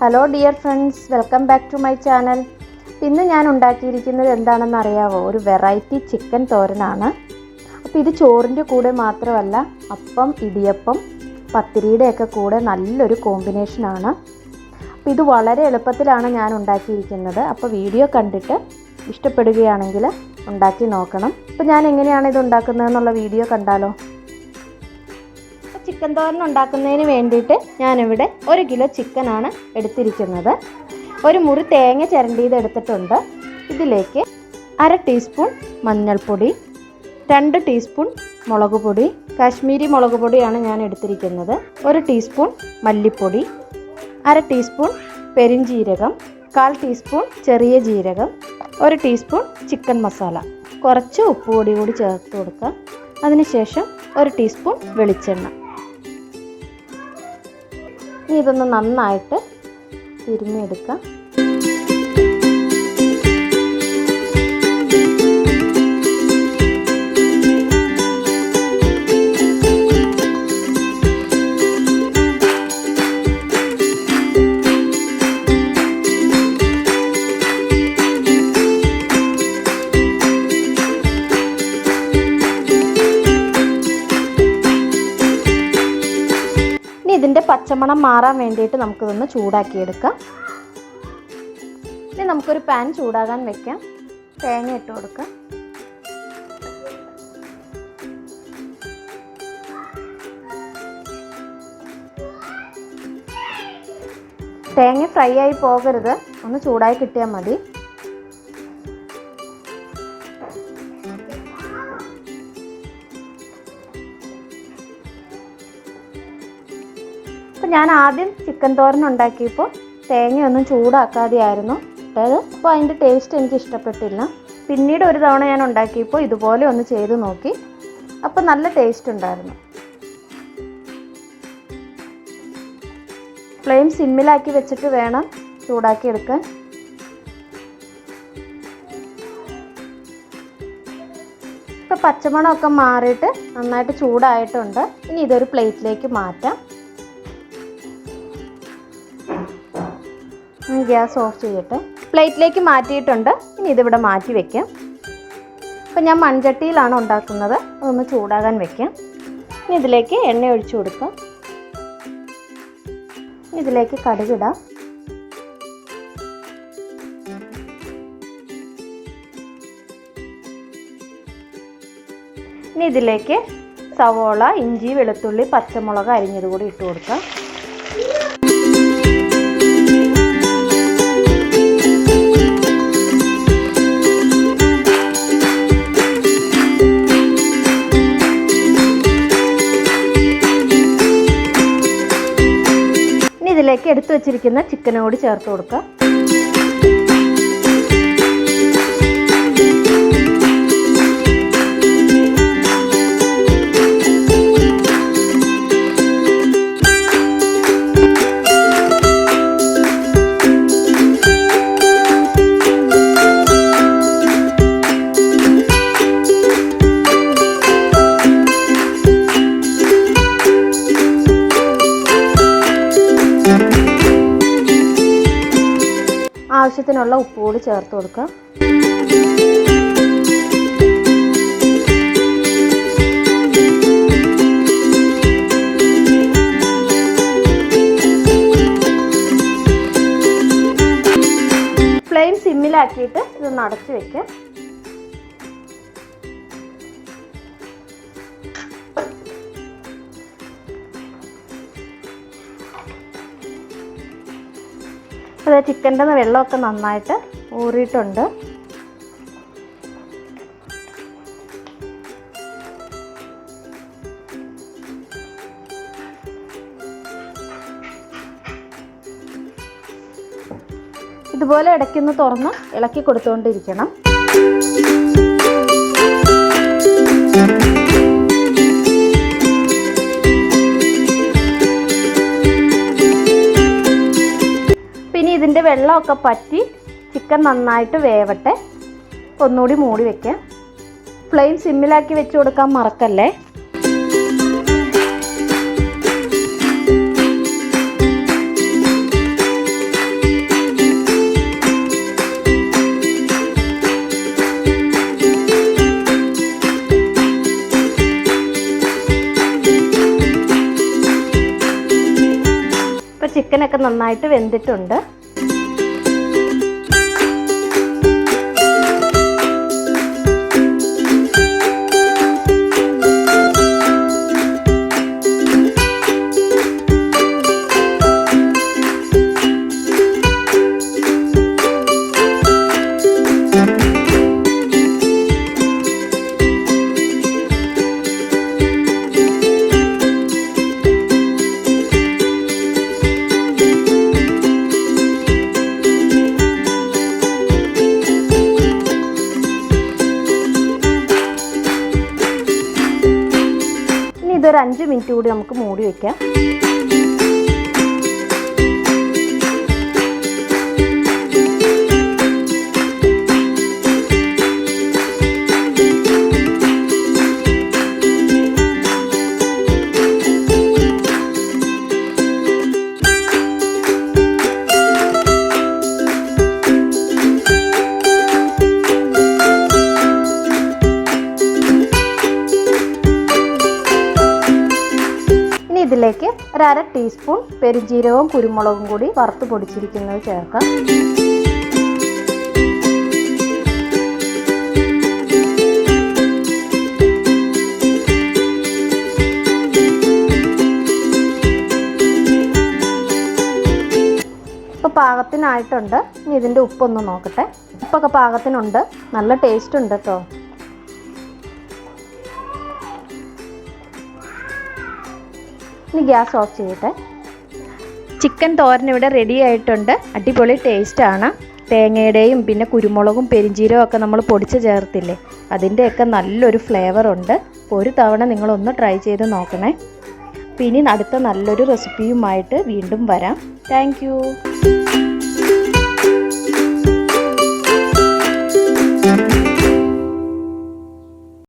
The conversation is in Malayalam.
Hello dear friends, welcome back to my channel. ഇന്ന് ഞാൻ ഉണ്ടാക്കിയിരിക്കുന്നത് എന്താണെന്ന് അറിയാവോ? ഒരു വെറൈറ്റി ചിക്കൻ തോരനാണ്. അപ്പോൾ ഇത് ചോറിൻ്റെ കൂടെ മാത്രമല്ല, അപ്പം, ഇടിയപ്പം, പത്തിരിയുടെയൊക്കെ കൂടെ നല്ലൊരു കോമ്പിനേഷനാണ്. അപ്പോൾ ഇത് വളരെ എളുപ്പത്തിലാണ് ഞാൻ ഉണ്ടാക്കിയിരിക്കുന്നത്. അപ്പോൾ വീഡിയോ കണ്ടിട്ട് ഇഷ്ടപ്പെടുകയാണെങ്കിൽ ഉണ്ടാക്കി നോക്കണം. അപ്പോൾ ഞാൻ എങ്ങനെയാണ് ഇത് ഉണ്ടാക്കുന്നതെന്നുള്ള വീഡിയോ കണ്ടാലോ? ചിക്കൻ തോരൻ ഉണ്ടാക്കുന്നതിന് വേണ്ടിയിട്ട് ഞാനിവിടെ 1 കിലോ ചിക്കനാണ് എടുത്തിരിക്കുന്നത്. ഒരു മുറി തേങ്ങ ചിരണ്ടിയത് എടുത്തിട്ടുണ്ട്. ഇതിലേക്ക് 1/2 ടീസ്പൂൺ മഞ്ഞൾപ്പൊടി, 2 ടീസ്പൂൺ മുളക് പൊടി, കാശ്മീരി മുളക് പൊടിയാണ് ഞാൻ എടുത്തിരിക്കുന്നത്, 1 ടീസ്പൂൺ മല്ലിപ്പൊടി, 1/2 ടീസ്പൂൺ പെരിഞ്ജീരകം, 1/4 ടീസ്പൂൺ ചെറിയ ജീരകം, 1 ടീസ്പൂൺ ചിക്കൻ മസാല, കുറച്ച് ഉപ്പുപൊടി കൂടി ചേർത്ത് കൊടുക്കുക. അതിനുശേഷം 1 ടീസ്പൂൺ വെളിച്ചെണ്ണ. ഇനി ഇതൊന്ന് നന്നായിട്ട് തിരുമ്മിയെടുക്കാം. ഇതിൻ്റെ പച്ചമണം മാറാൻ വേണ്ടിയിട്ട് നമുക്കിതൊന്ന് ചൂടാക്കിയെടുക്കാം. ഇനി നമുക്കൊരു പാൻ ചൂടാകാൻ വെക്കാം. തേങ്ങ ഇട്ട് കൊടുക്കാം. തേങ്ങ ഫ്രൈ ആയി പോകരുത്, ഒന്ന് ചൂടായി കിട്ടിയാൽ മതി. അപ്പോൾ ഞാൻ ആദ്യം ചിക്കൻ തോരൻ ഉണ്ടാക്കിയപ്പോൾ തേങ്ങയൊന്നും ചൂടാക്കാതെയായിരുന്നു ഇട്ടത്. അപ്പോൾ അതിൻ്റെ ടേസ്റ്റ് എനിക്ക് ഇഷ്ടപ്പെട്ടില്ല. പിന്നീട് ഒരു തവണ ഞാൻ ഉണ്ടാക്കിയപ്പോൾ ഇതുപോലെ ഒന്ന് ചെയ്ത് നോക്കി. അപ്പോൾ നല്ല ടേസ്റ്റ് ഉണ്ടായിരുന്നു. ഫ്ലെയിം സിമ്മിലാക്കി വെച്ചിട്ട് വേണം ചൂടാക്കി എടുക്കാൻ. ഇപ്പോൾ പച്ചമണമൊക്കെ മാറിയിട്ട് നന്നായിട്ട് ചൂടായിട്ടുണ്ട്. ഇനി ഇതൊരു പ്ലേറ്റിലേക്ക് മാറ്റാം. ഗ്യാസ് ഓഫ് ചെയ്തിട്ട് പ്ലേറ്റിലേക്ക് മാറ്റിയിട്ടുണ്ട്. ഇനി ഇതിവിടെ മാറ്റി വയ്ക്കാം. അപ്പം ഞാൻ മൺചട്ടിയിലാണ് ഉണ്ടാക്കുന്നത്. അതൊന്ന് ചൂടാകാൻ വയ്ക്കാം. ഇനി ഇതിലേക്ക് എണ്ണ ഒഴിച്ചു കൊടുക്കാം. ഇതിലേക്ക് കടുകിടാം. ഇനി ഇതിലേക്ക് സവോള, ഇഞ്ചി, വെളുത്തുള്ളി, പച്ചമുളക് അരിഞ്ഞത് കൂടി ഇട്ട് കൊടുക്കാം. ഇതിലേക്ക് എടുത്തു വച്ചിരിക്കുന്ന ചിക്കനും കൂടി ചേർത്ത് കൊടുക്കാം. ആവശ്യത്തിനുള്ള ഉപ്പ് കൂടി ചേർത്ത് കൊടുക്കുക. ഫ്ലെയിം സിമ്മിലാക്കിയിട്ട് ഇതൊന്ന് അടച്ചു വെക്കാം. അത് ചിക്കൻ്റെ വെള്ളമൊക്കെ നന്നായിട്ട് ഊറിയിട്ടുണ്ട്. ഇതുപോലെ ഇടയ്ക്കൊന്ന് തുറന്ന് ഇളക്കി കൊടുത്തുകൊണ്ടിരിക്കണം. പിന്നെ ഇതിൻ്റെ വെള്ളമൊക്കെ പറ്റി ചിക്കൻ നന്നായിട്ട് വേവട്ടെ. ഒന്നുകൂടി മൂടി വയ്ക്കാം. ഫ്ലെയിം സിമ്മിലാക്കി വെച്ച് കൊടുക്കാൻ മറക്കല്ലേ. ചിക്കനൊക്കെ നന്നായിട്ട് വെന്തിട്ടുണ്ട്. ഇതൊരു 5 മിനിറ്റ് കൂടി നമുക്ക് മൂടി വയ്ക്കാം. ഇതിലേക്ക് ഒരു 1/2 ടീസ്പൂൺ പെരുംജീരകവും കുരുമുളകും കൂടി വറുത്ത് പൊടിച്ചിരിക്കുന്നത് ചേർക്കാം. ഇപ്പോൾ പാകത്തിനായിട്ടുണ്ട്. ഇനി ഇതിൻ്റെ ഉപ്പൊന്ന് നോക്കട്ടെ. ഉപ്പൊക്കെ പാകത്തിനുണ്ട്. നല്ല ടേസ്റ്റ് ഉണ്ട് കേട്ടോ. ഇനി ഗ്യാസ് ഓഫ് ചെയ്യട്ടെ. ചിക്കൻ തോരൻ ഇവിടെ റെഡി ആയിട്ടുണ്ട്. അടിപൊളി ടേസ്റ്റാണ്. തേങ്ങയുടെയും പിന്നെ കുരുമുളകും പെരിഞ്ചീരകവും ഒക്കെ നമ്മൾ പൊടിച്ച് ചേർത്തില്ലേ, അതിൻ്റെയൊക്കെ നല്ലൊരു ഫ്ലേവറുണ്ട്. ഒരു തവണ നിങ്ങളൊന്ന് ട്രൈ ചെയ്ത് നോക്കണേ. പിന്നെ അടുത്ത നല്ലൊരു റെസിപ്പിയുമായിട്ട് വീണ്ടും വരാം. Thank you.